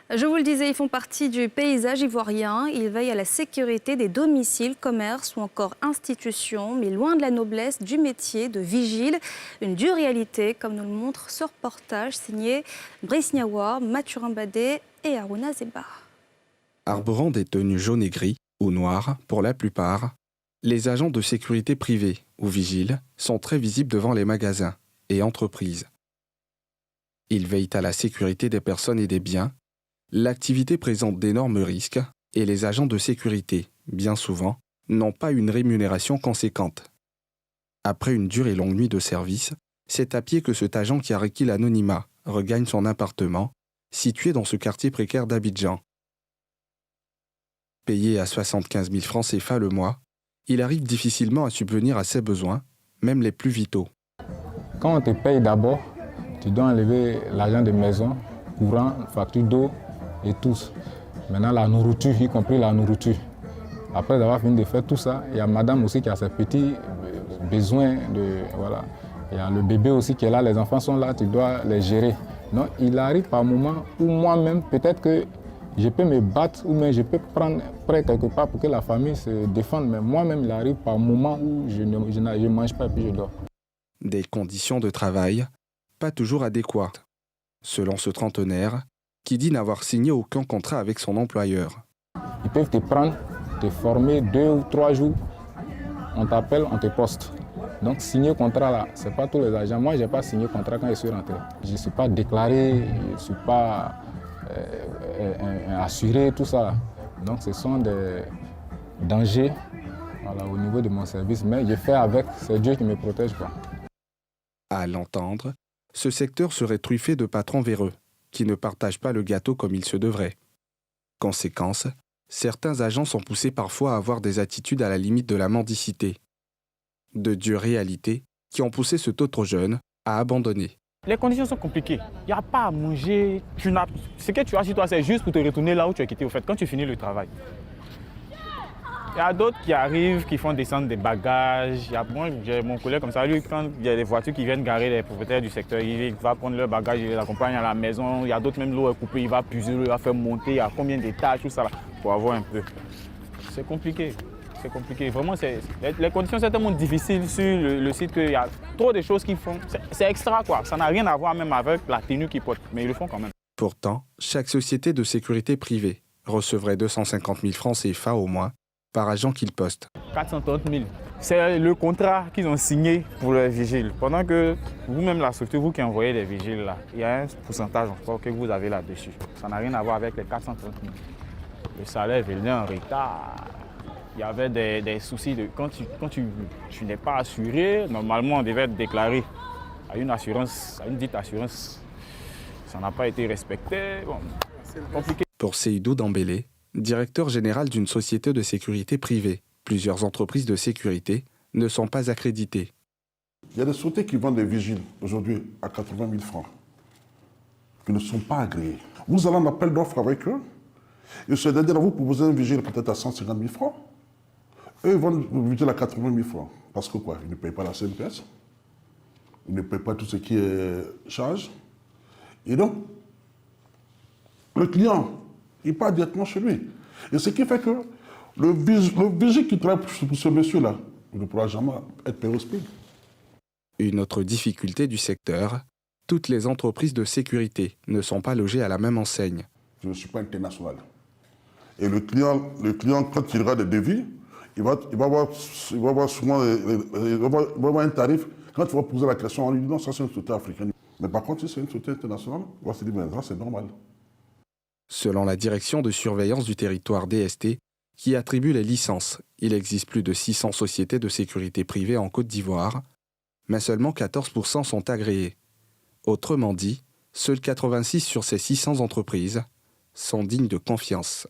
Je vous le disais, ils font partie du paysage ivoirien. Ils veillent à la sécurité des domiciles, commerces ou encore institutions, mais loin de la noblesse du métier de vigile. Une dure réalité, comme nous le montre ce reportage signé Brice Niawa, Mathurin Badé et Aruna Zeba. Arborant des tenues jaunes et gris, ou noires pour la plupart, les agents de sécurité privés ou vigiles sont très visibles devant les magasins et entreprises. Ils veillent à la sécurité des personnes et des biens. L'activité présente d'énormes risques et les agents de sécurité, bien souvent, n'ont pas une rémunération conséquente. Après une dure et longue nuit de service, c'est à pied que cet agent qui a requis l'anonymat regagne son appartement, situé dans ce quartier précaire d'Abidjan. Payé à 75 000 francs CFA le mois, il arrive difficilement à subvenir à ses besoins, même les plus vitaux. Quand on te paye d'abord, tu dois enlever l'argent de maison, courant, facture d'eau et tout. Maintenant la nourriture, y compris la nourriture. Après avoir fini de faire tout ça, il y a madame aussi qui a ses petits besoins. Voilà. Il y a le bébé aussi qui est là, les enfants sont là, tu dois les gérer. Donc il arrive par moment où moi-même, peut-être que je peux me battre ou même je peux prendre prêt quelque part pour que la famille se défende. Mais moi-même, il arrive par moment où je ne mange pas et puis je dors. Des conditions de travail pas toujours adéquates, selon ce trentenaire qui dit n'avoir signé aucun contrat avec son employeur. Ils peuvent te prendre, te former 2 ou 3 jours, on t'appelle, on te poste. Donc signer contrat là, ce n'est pas tous les agents. Moi, je n'ai pas signé contrat quand je suis rentré. Je ne suis pas déclaré, je ne suis pas assuré, tout ça. Donc ce sont des dangers voilà, au niveau de mon service, mais je fais avec, c'est Dieu qui me protège, quoi. À l'entendre, ce secteur serait truffé de patrons véreux, qui ne partagent pas le gâteau comme il se devrait. Conséquence, certains agents sont poussés parfois à avoir des attitudes à la limite de la mendicité. De dures réalités qui ont poussé cet autre jeune à abandonner. Les conditions sont compliquées. Il n'y a pas à manger. Ce que tu as sur toi, c'est juste pour te retourner là où tu as quitté au fait, quand tu finis le travail. Il y a d'autres qui arrivent, qui font descendre des bagages. Moi, j'ai mon collègue comme ça, lui, quand il y a des voitures qui viennent garer les propriétaires du secteur, il va prendre leurs bagages, il les accompagne à la maison. Il y a d'autres, même l'eau est coupée, il va puiser, il va faire monter, il y a combien d'étages, tout ça là, pour avoir un peu. C'est compliqué. C'est compliqué. Vraiment, les conditions sont tellement difficiles sur le site qu'il y a trop de choses qu'ils font. C'est extra, quoi. Ça n'a rien à voir même avec la tenue qu'ils portent, mais ils le font quand même. Pourtant, chaque société de sécurité privée recevrait 250 000 francs CFA au mois par agent qu'ils postent. 430 000. C'est le contrat qu'ils ont signé pour les vigiles. Pendant que vous-même, la structure, vous qui envoyez les vigiles, là, il y a un pourcentage encore que vous avez là-dessus. Ça n'a rien à voir avec les 430 000. Le salaire venait en retard. Il y avait des soucis de quand tu n'es pas assuré, normalement on devait être déclaré à une assurance, à une dite assurance. Ça n'a pas été respecté. Bon, c'est compliqué. Pour Seydou Dambélé, directeur général d'une société de sécurité privée, plusieurs entreprises de sécurité ne sont pas accréditées. Il y a des sociétés qui vendent des vigiles aujourd'hui à 80 000 francs, qui ne sont pas agréés. Vous allez en appel d'offres avec eux, et ce dernier vous proposez un vigile peut-être à 150 000 francs. Eux, ils vendent le vigile à 80 000 francs. Parce que quoi? Ils ne payent pas la CNPS, ils ne payent pas tout ce qui est charge. Et donc, le client, il part directement chez lui. Et ce qui fait que le vigile qui travaille pour ce monsieur-là, il ne pourra jamais être payé au SPIC. Une autre difficulté du secteur, toutes les entreprises de sécurité ne sont pas logées à la même enseigne. Je ne suis pas international. Et le client, quand il regarde des devis, il va avoir souvent un tarif. Quand il va poser la question, on lui dit non, ça c'est une société africaine. Mais par contre, si c'est une société internationale, on va se dire, mais ça c'est normal. Selon la direction de surveillance du territoire DST, qui attribue les licences, il existe plus de 600 sociétés de sécurité privée en Côte d'Ivoire, mais seulement 14% sont agréées. Autrement dit, seules 86 sur ces 600 entreprises sont dignes de confiance.